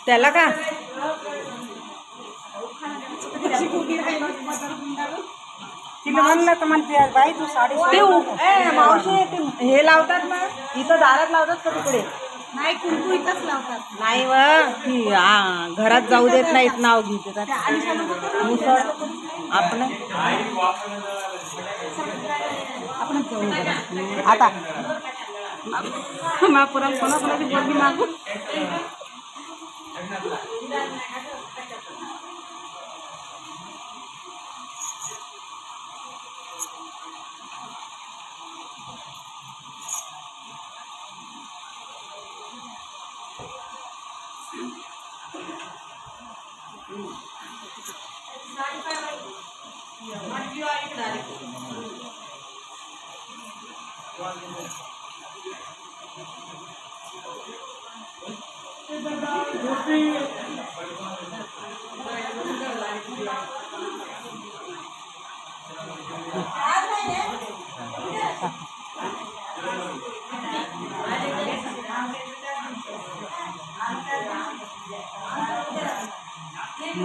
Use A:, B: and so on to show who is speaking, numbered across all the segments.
A: त्याला का
B: तिला म्हणलं तर म्हणते बाई तू साडी
A: मावशी हे लावतात ना इथं दारात लावतात का तिकडे
B: नाही कुंकू इथंच लावतात.
A: नाही व ती घरात जाऊ देत नाहीत नाव घेते मुसळ आपण
B: जाऊ
A: आता
B: महापुरात कोणाकोणाची बोलली मागू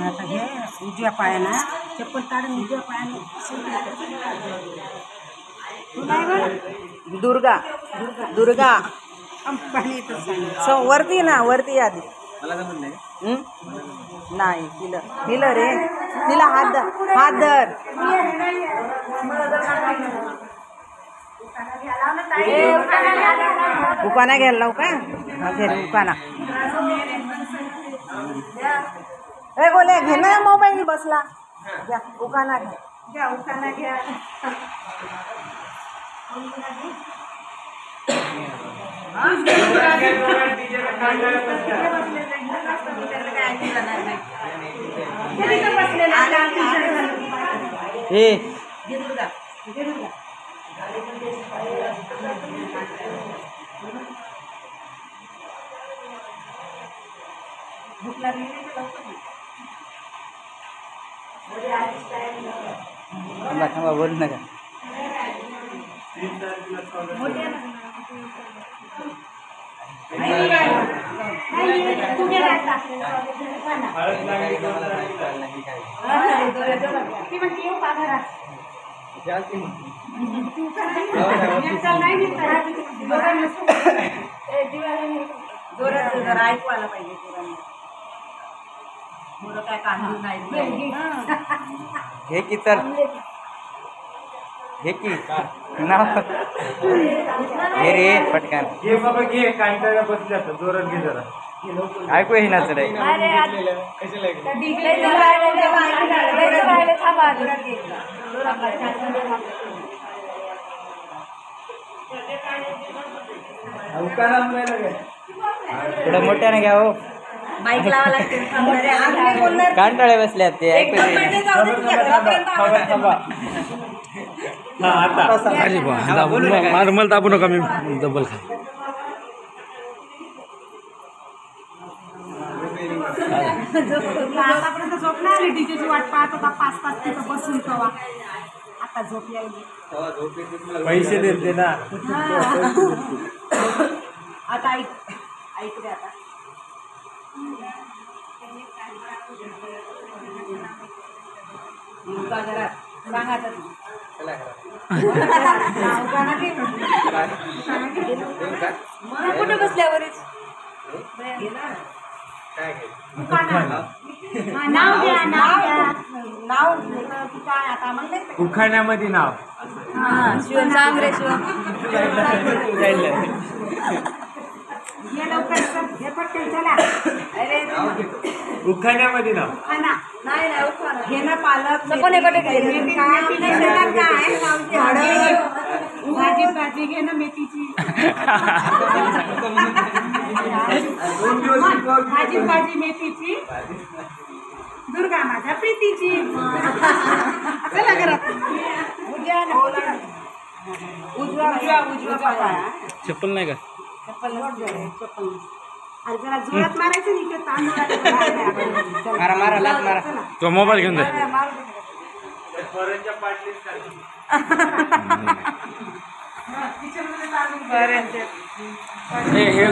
B: आता हे उजव्या पायानं चप्पल काढून उजव्या पायानं
A: दुर्गा दुर्गा
B: पाणी येतं
A: वरती ना वरती आधी नाही तिला रे तिला हात धर उकाना घ्यायला लावू का उकाना ए बोले घे ना मोबाईल बसला घ्या उकाना घ्या
B: उखाणा घ्या
C: थांबा बोल नका
A: ऐकू आला पाहिजे काय कांदू नाही
C: हे की तर हे की नाव हे रे पटकन
D: घे बाबा घे काय बसले आता जोरात घे जरा
C: ऐकू येईना तर थोडं मोठ्याने घ्या हो
A: बाईक लावा लागते
C: कांटाळे बसल्यात ते ऐकू
D: मला दाबू नका मी डबल खा
B: आतापर्यंत झोप नाही आली डीजेची वाट पाहत होता 5 तास तिथं बसून कवा आता झोप यायली
D: पैसे देते ना
A: आता ऐक रे आता घरात सांगा
B: कुठे बसल्यावरच नाव द्या नाव काय आता म्हणलं
D: उखाण्यामध्ये नाव
B: शिवम सांग रे शिवम ये लवकर हे पटकन चला अरे
D: उखाण्यामध्ये नाव
B: खाना नाही नाही उखाना घे ना पालक कोणी कडे काय भाजी भाजी घे ना मेथीची भाजी भाजी मेथीची दुर्गा माझ्या प्रीतीची चला घरात उजवा पाया
D: चप्पल नाही का
B: चप्पल आणि जरा जोरात मारायचं नाही ते तांदूळ
C: मारा लात मारा
D: तो मोबाईल घेऊन जा हे